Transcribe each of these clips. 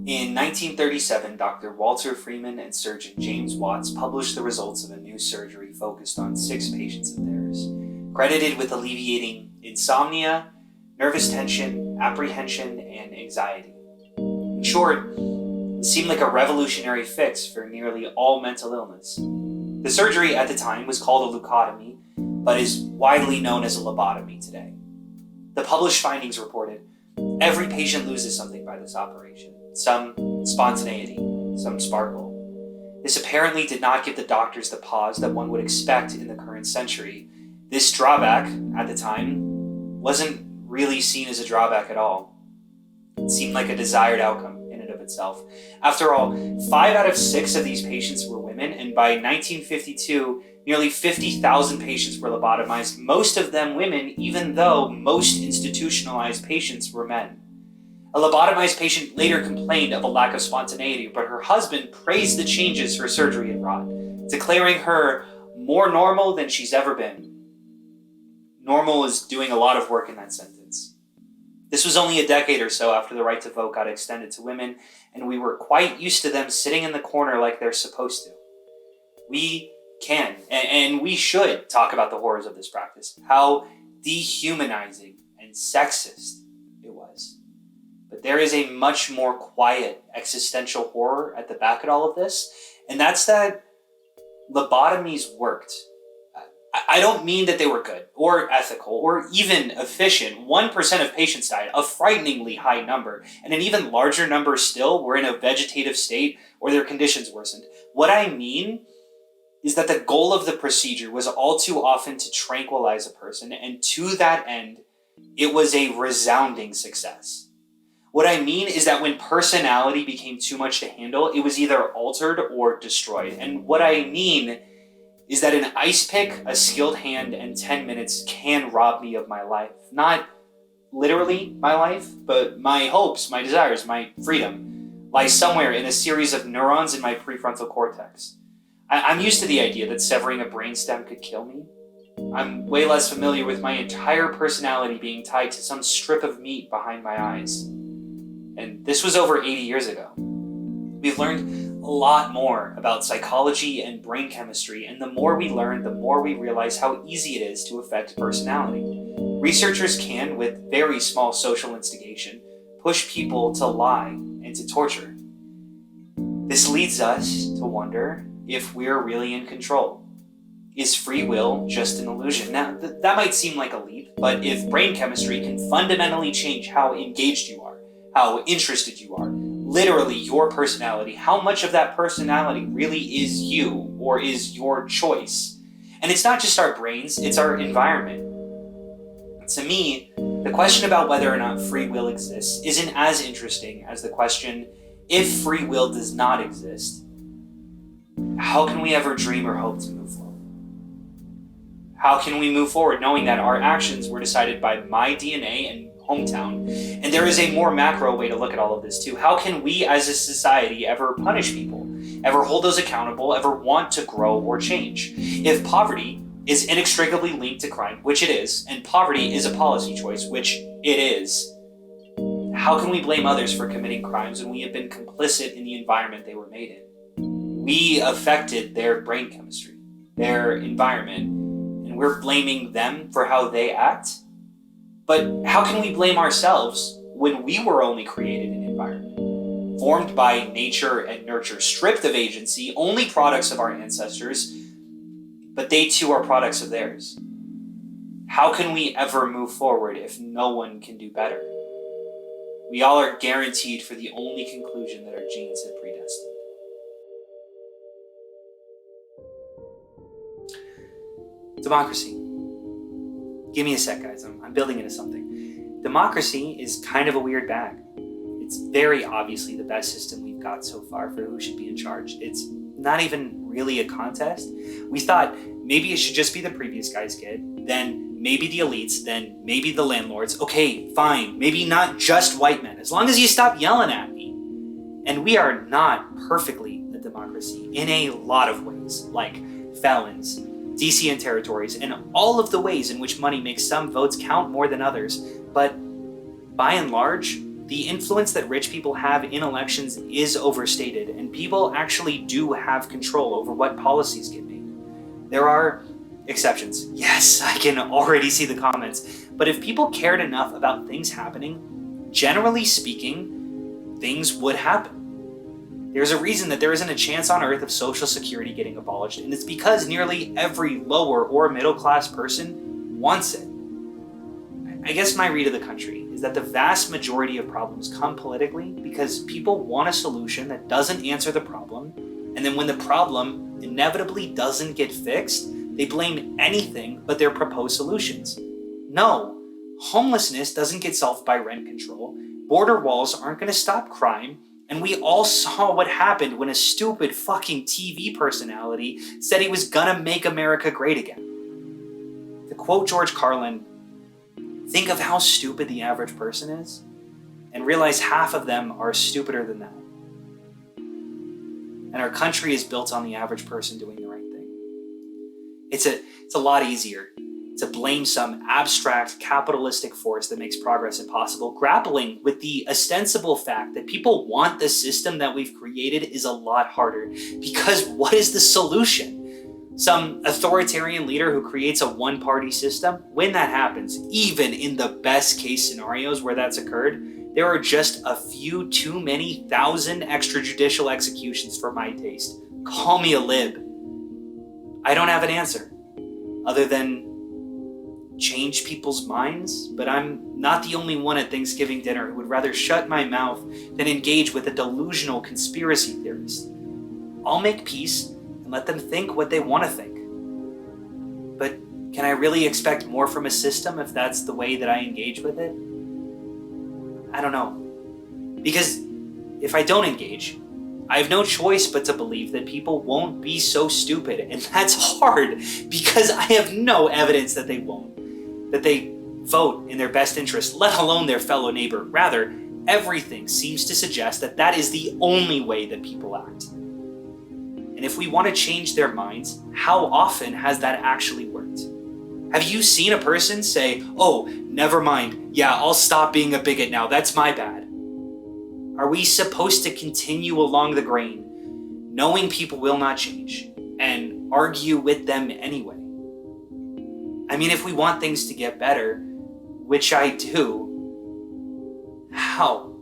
In 1937, Dr. Walter Freeman and surgeon James Watts published the results of a new surgery focused on 6 patients of theirs, credited with alleviating insomnia, nervous tension, apprehension, and anxiety. In short, it seemed like a revolutionary fix for nearly all mental illness. The surgery at the time was called a leucotomy, but is widely known as a lobotomy today. The published findings reported, every patient loses something by this operation. Some spontaneity, some sparkle. This apparently did not give the doctors the pause that one would expect in the current century. This drawback, at the time, wasn't really seen as a drawback at all. It seemed like a desired outcome in and of itself. After all, 5 out of 6 of these patients were women, and by 1952, nearly 50,000 patients were lobotomized, most of them women, even though most institutionalized patients were men. A lobotomized patient later complained of a lack of spontaneity, but her husband praised the changes her surgery had wrought, declaring her more normal than she's ever been. Normal is doing a lot of work in that sentence. This was only a decade or so after the right to vote got extended to women, and we were quite used to them sitting in the corner like they're supposed to. We can, and we should talk about the horrors of this practice, how dehumanizing and sexist it was. But there is a much more quiet existential horror at the back of all of this, and that's that lobotomies worked. I don't mean that they were good, or ethical, or even efficient. 1% of patients died, a frighteningly high number, and an even larger number still were in a vegetative state or their conditions worsened. What I mean is that the goal of the procedure was all too often to tranquilize a person, and to that end, it was a resounding success. What I mean is that when personality became too much to handle, it was either altered or destroyed. And what I mean is that an ice pick, a skilled hand, and 10 minutes can rob me of my life. Not literally my life, but my hopes, my desires, my freedom lie somewhere in a series of neurons in my prefrontal cortex. I'm used to the idea that severing a brainstem could kill me. I'm way less familiar with my entire personality being tied to some strip of meat behind my eyes. And this was over 80 years ago. We've learned a lot more about psychology and brain chemistry, and the more we learn, the more we realize how easy it is to affect personality. Researchers can, with very small social instigation, push people to lie and to torture. This leads us to wonder if we're really in control. Is free will just an illusion? Now, that might seem like a leap, but if brain chemistry can fundamentally change how engaged you are, how interested you are, literally your personality, how much of that personality really is you or is your choice? And it's not just our brains, it's our environment. To me, the question about whether or not free will exists isn't as interesting as the question, if free will does not exist, how can we ever dream or hope to move forward? How can we move forward knowing that our actions were decided by my DNA and hometown? And there is a more macro way to look at all of this too. How can we as a society ever punish people, ever hold those accountable, ever want to grow or change? If poverty is inextricably linked to crime, which it is, and poverty is a policy choice, which it is, how can we blame others for committing crimes when we have been complicit in the environment they were made in? We affected their brain chemistry, their environment, and we're blaming them for how they act? But how can we blame ourselves when we were only created in an environment, formed by nature and nurture, stripped of agency, only products of our ancestors, but they too are products of theirs? How can we ever move forward if no one can do better? We all are guaranteed for the only conclusion that our genes have predestined. Democracy. Give me a sec, guys. I'm building into something. Democracy is kind of a weird bag. It's very obviously the best system we've got so far for who should be in charge. It's not even really a contest. We thought maybe it should just be the previous guy's kid, then maybe the elites, then maybe the landlords. Okay, fine. Maybe not just white men, as long as you stop yelling at me. And we are not perfectly a democracy in a lot of ways, like felons, DC and territories, and all of the ways in which money makes some votes count more than others. But by and large, the influence that rich people have in elections is overstated, and people actually do have control over what policies get made. There are exceptions. Yes, I can already see the comments. But if people cared enough about things happening, generally speaking, things would happen. There's a reason that there isn't a chance on Earth of Social Security getting abolished, and it's because nearly every lower or middle class person wants it. I guess my read of the country is that the vast majority of problems come politically because people want a solution that doesn't answer the problem, and then when the problem inevitably doesn't get fixed, they blame anything but their proposed solutions. No, homelessness doesn't get solved by rent control, border walls aren't going to stop crime, and we all saw what happened when a stupid fucking TV personality said he was gonna make America great again. To quote George Carlin, think of how stupid the average person is, and realize half of them are stupider than that. And our country is built on the average person doing the right thing. It's a lot easier to blame some abstract capitalistic force that makes progress impossible, grappling with the ostensible fact that people want the system that we've created is a lot harder. Because what is the solution? Some authoritarian leader who creates a one-party system? When that happens, even in the best case scenarios where that's occurred, there are just a few too many thousand extrajudicial executions for my taste. Call me a lib. I don't have an answer, other than change people's minds, but I'm not the only one at Thanksgiving dinner who would rather shut my mouth than engage with a delusional conspiracy theorist. I'll make peace and let them think what they want to think. But can I really expect more from a system if that's the way that I engage with it? I don't know. Because if I don't engage, I have no choice but to believe that people won't be so stupid, and that's hard because I have no evidence that they won't, that they vote in their best interest, let alone their fellow neighbor. Rather, everything seems to suggest that that is the only way that people act. And if we want to change their minds, how often has that actually worked? Have you seen a person say, "Oh, never mind, yeah, I'll stop being a bigot now, that's my bad"? Are we supposed to continue along the grain, knowing people will not change, and argue with them anyway? I mean, if we want things to get better, which I do, how?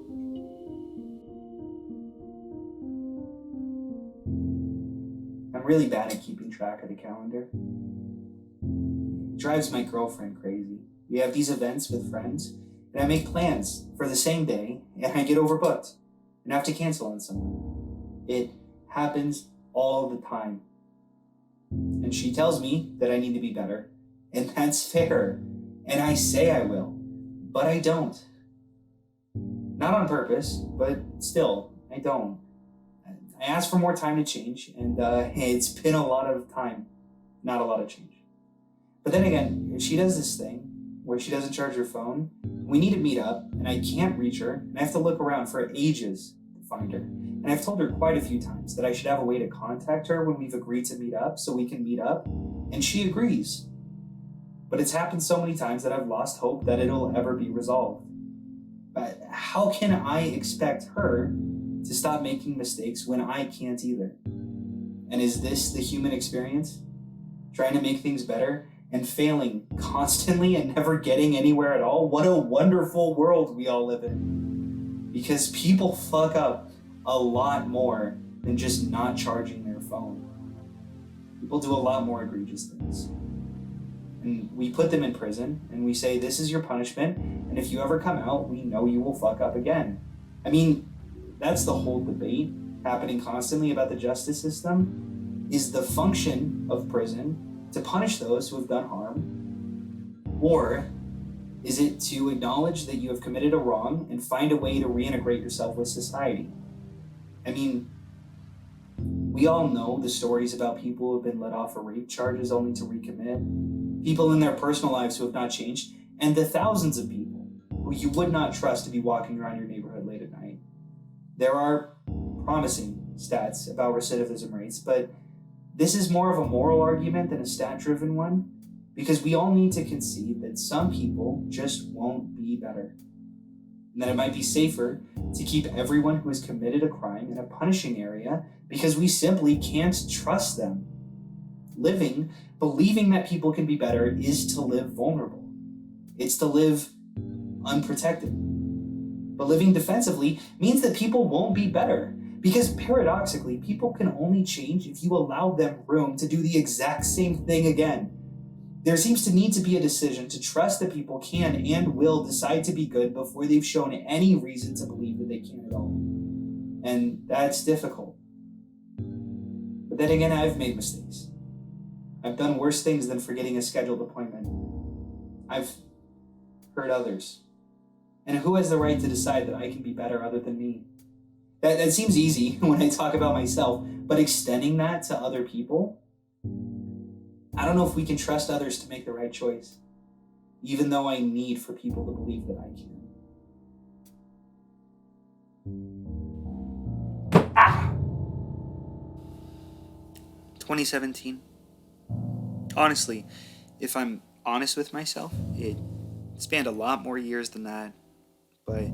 I'm really bad at keeping track of the calendar. It drives my girlfriend crazy. We have these events with friends, and I make plans for the same day, and I get overbooked and have to cancel on someone. It happens all the time. And she tells me that I need to be better, and that's fair. And I say I will, but I don't. Not on purpose, but still, I don't. I asked for more time to change, and it's been a lot of time, not a lot of change. But then again, she does this thing where she doesn't charge her phone. We need to meet up, and I can't reach her, and I have to look around for ages to find her. And I've told her quite a few times that I should have a way to contact her when we've agreed to meet up so we can meet up, and she agrees. But it's happened so many times that I've lost hope that it'll ever be resolved. But how can I expect her to stop making mistakes when I can't either? And is this the human experience? Trying to make things better and failing constantly and never getting anywhere at all? What a wonderful world we all live in. Because people fuck up a lot more than just not charging their phone. People do a lot more egregious things. And we put them in prison, and we say, this is your punishment, and if you ever come out, we know you will fuck up again. I mean, that's the whole debate happening constantly about the justice system. Is the function of prison to punish those who have done harm? Or is it to acknowledge that you have committed a wrong and find a way to reintegrate yourself with society? I mean, we all know the stories about people who have been let off for rape charges only to recommit, people in their personal lives who have not changed, and the thousands of people who you would not trust to be walking around your neighborhood late at night. There are promising stats about recidivism rates, but this is more of a moral argument than a stat-driven one, because we all need to concede that some people just won't be better. and that it might be safer to keep everyone who has committed a crime in a punishing area because we simply can't trust them. Living, believing that people can be better, is to live vulnerable. It's to live unprotected. But living defensively means that people won't be better, because paradoxically, people can only change if you allow them room to do the exact same thing again. There seems to need to be a decision to trust that people can and will decide to be good before they've shown any reason to believe that they can at all. And that's difficult. But then again, I've made mistakes. I've done worse things than forgetting a scheduled appointment. I've hurt others. And who has the right to decide that I can be better other than me? That seems easy when I talk about myself, but extending that to other people, I don't know if we can trust others to make the right choice, even though I need for people to believe that I can. 2017. Honestly, if I'm honest with myself, it spanned a lot more years than that, but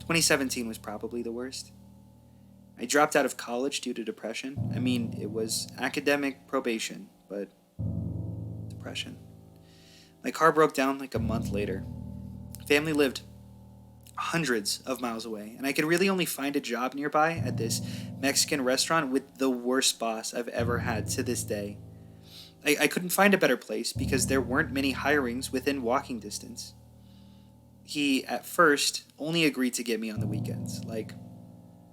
2017 was probably the worst. I dropped out of college due to depression. I mean, it was academic probation, but depression. My car broke down like a month later. Family lived hundreds of miles away, and I could really only find a job nearby at this Mexican restaurant with the worst boss I've ever had to this day. I couldn't find a better place because there weren't many hirings within walking distance. He, at first, only agreed to get me on the weekends, like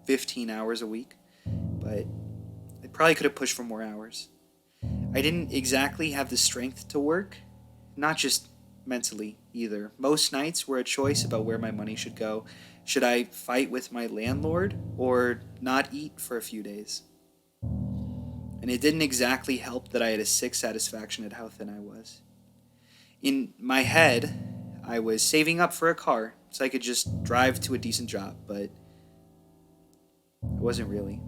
15 hours a week, but I probably could have pushed for more hours. I didn't exactly have the strength to work, not just mentally either. Most nights were a choice about where my money should go. Should I fight with my landlord or not eat for a few days? And it didn't exactly help that I had a sick satisfaction at how thin I was. In my head, I was saving up for a car so I could just drive to a decent job, but I wasn't really.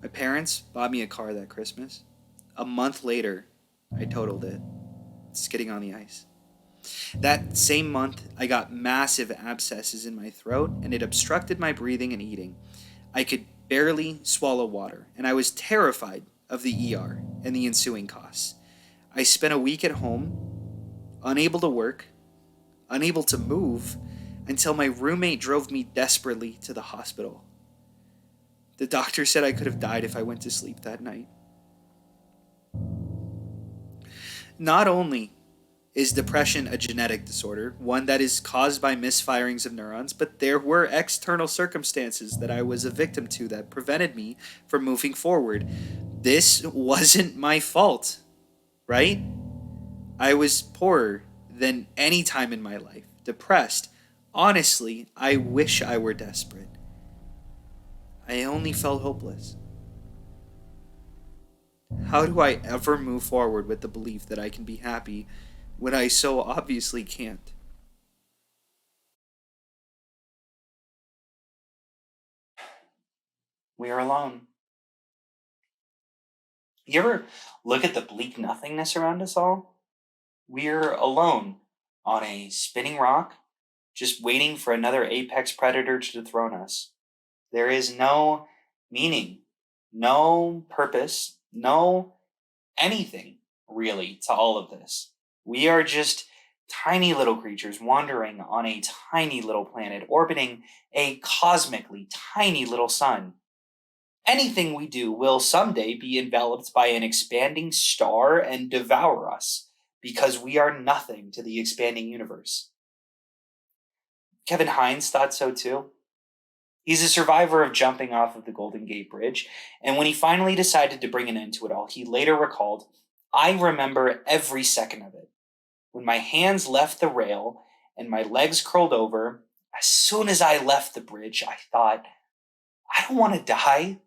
My parents bought me a car that Christmas. A month later, I totaled it, skidding on the ice. That same month, I got massive abscesses in my throat, and it obstructed my breathing and eating. I could barely swallow water, and I was terrified of the ER and the ensuing costs. I spent a week at home, unable to work, unable to move, until my roommate drove me desperately to the hospital. The doctor said I could have died if I went to sleep that night. Not only is depression a genetic disorder, one that is caused by misfirings of neurons, but there were external circumstances that I was a victim to that prevented me from moving forward. This wasn't my fault, right? I was poorer than any time in my life, depressed. Honestly, I wish I were desperate. I only felt hopeless. How do I ever move forward with the belief that I can be happy when I so obviously can't? We are alone. You ever look at the bleak nothingness around us all? We're alone on a spinning rock, just waiting for another apex predator to dethrone us. There is no meaning, no purpose, no anything really to all of this. We are just tiny little creatures wandering on a tiny little planet, orbiting a cosmically tiny little sun. Anything we do will someday be enveloped by an expanding star and devour us because we are nothing to the expanding universe. Kevin Hines thought so too. He's a survivor of jumping off of the Golden Gate Bridge, and when he finally decided to bring an end to it all, he later recalled, "I remember every second of it. When my hands left the rail and my legs curled over, as soon as I left the bridge, I thought, I don't want to die."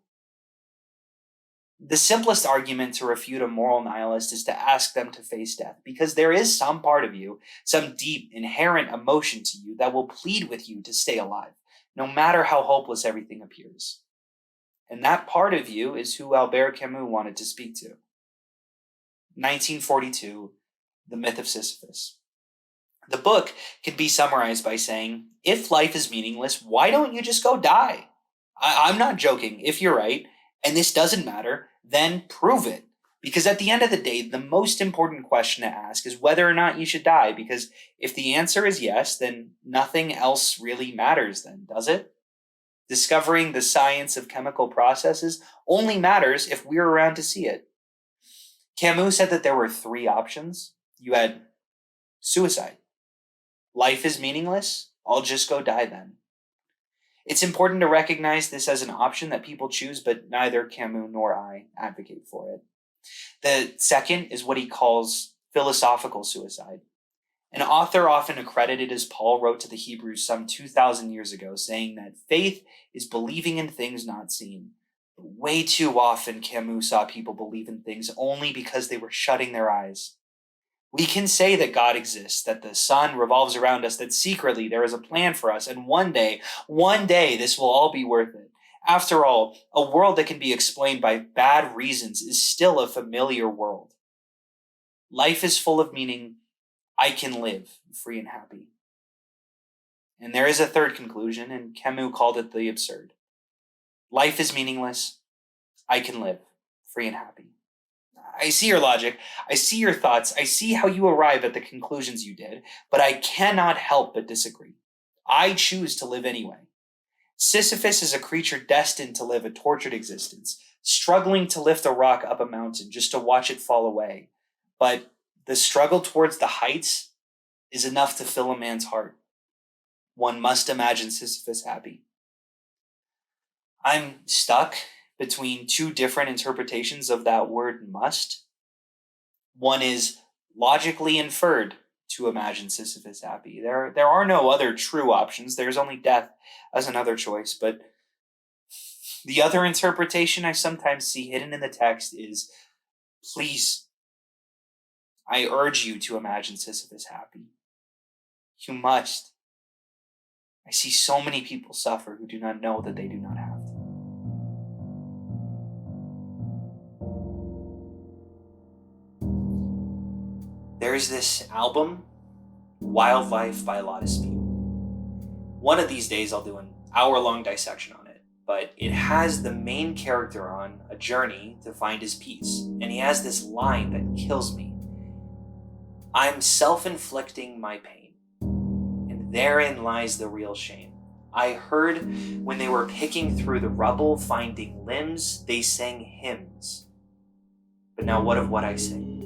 The simplest argument to refute a moral nihilist is to ask them to face death, because there is some part of you, some deep, inherent emotion to you that will plead with you to stay alive, no matter how hopeless everything appears. And that part of you is who Albert Camus wanted to speak to. 1942, The Myth of Sisyphus. The book can be summarized by saying, if life is meaningless, why don't you just go die? I'm not joking. If you're right, and this doesn't matter, then prove it. Because at the end of the day, the most important question to ask is whether or not you should die. Because if the answer is yes, then nothing else really matters then, does it? Discovering the science of chemical processes only matters if we're around to see it. Camus said that there were 3 options. You had suicide. Life is meaningless. I'll just go die then. It's important to recognize this as an option that people choose, but neither Camus nor I advocate for it. The second is what he calls philosophical suicide. An author often accredited as Paul wrote to the Hebrews some 2,000 years ago, saying that faith is believing in things not seen. But way too often, Camus saw people believe in things only because they were shutting their eyes. We can say that God exists, that the sun revolves around us, that secretly there is a plan for us, and one day, this will all be worth it. After all, a world that can be explained by bad reasons is still a familiar world. Life is full of meaning. I can live free and happy. And there is a third conclusion, and Camus called it the absurd. Life is meaningless. I can live free and happy. I see your logic. I see your thoughts. I see how you arrive at the conclusions you did, but I cannot help but disagree. I choose to live anyway. Sisyphus is a creature destined to live a tortured existence, struggling to lift a rock up a mountain just to watch it fall away. But the struggle towards the heights is enough to fill a man's heart. One must imagine Sisyphus happy. I'm stuck between 2 different interpretations of that word must. One is logically inferred to imagine Sisyphus happy. There are no other true options. There's only death as another choice. But the other interpretation I sometimes see hidden in the text is, please, I urge you to imagine Sisyphus happy. You must. I see so many people suffer who do not know that they do not have to. There's this album, Wildlife by La Dispute. One of these days I'll do an hour-long dissection on it, but it has the main character on a journey to find his peace, and he has this line that kills me. I'm self-inflicting my pain, and therein lies the real shame. I heard when they were picking through the rubble, finding limbs, they sang hymns. But now what of what I sing?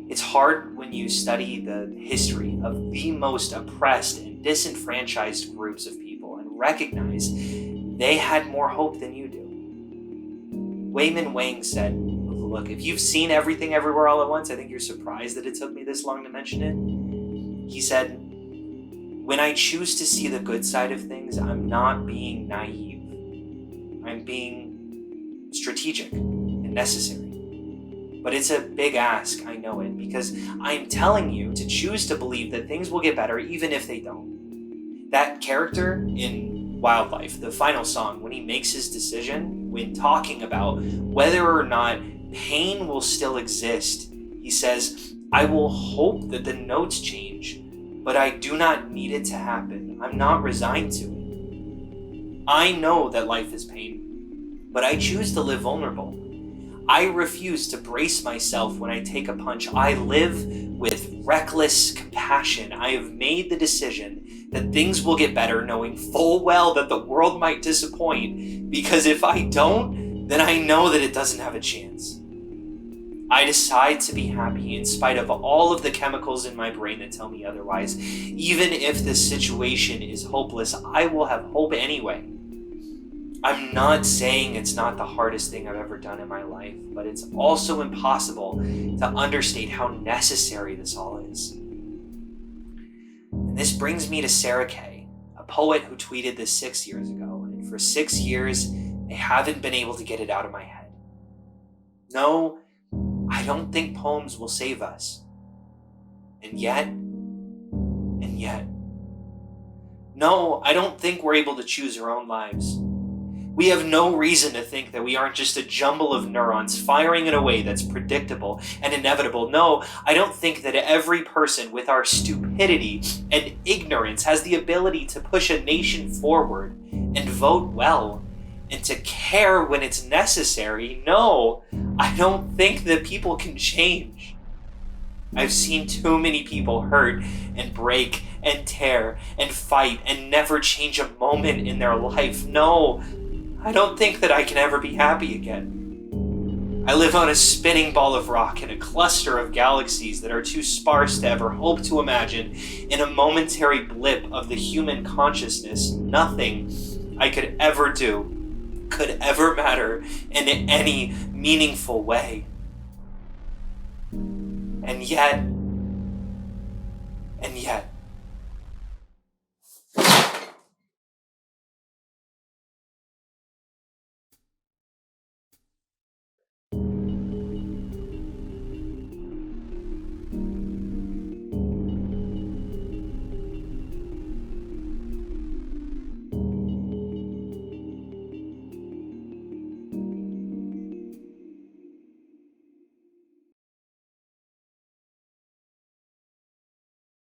It's hard when you study the history of the most oppressed and disenfranchised groups of people and recognize they had more hope than you do. Wayman Wang said, look, if you've seen Everything Everywhere All at Once, I think you're surprised that it took me this long to mention it. He said, when I choose to see the good side of things, I'm not being naive. I'm being strategic and necessary. But it's a big ask, I know it, because I'm telling you to choose to believe that things will get better even if they don't. That character in Wildlife, the final song, when he makes his decision, when talking about whether or not pain will still exist, he says, I will hope that the notes change, but I do not need it to happen. I'm not resigned to it. I know that life is pain, but I choose to live vulnerable. I refuse to brace myself when I take a punch. I live with reckless compassion. I have made the decision that things will get better, knowing full well that the world might disappoint, because if I don't, then I know that it doesn't have a chance. I decide to be happy in spite of all of the chemicals in my brain that tell me otherwise. Even if the situation is hopeless, I will have hope anyway. I'm not saying it's not the hardest thing I've ever done in my life, but it's also impossible to understate how necessary this all is. And this brings me to Sarah Kay, a poet who tweeted this 6 years ago, and for 6 years, I haven't been able to get it out of my head. No, I don't think poems will save us. And yet, no, I don't think we're able to choose our own lives. We have no reason to think that we aren't just a jumble of neurons firing in a way that's predictable and inevitable. No, I don't think that every person with our stupidity and ignorance has the ability to push a nation forward and vote well and to care when it's necessary. No, I don't think that people can change. I've seen too many people hurt and break and tear and fight and never change a moment in their life. No, I don't think that I can ever be happy again. I live on a spinning ball of rock in a cluster of galaxies that are too sparse to ever hope to imagine. In a momentary blip of the human consciousness, nothing I could ever do could ever matter in any meaningful way. And yet,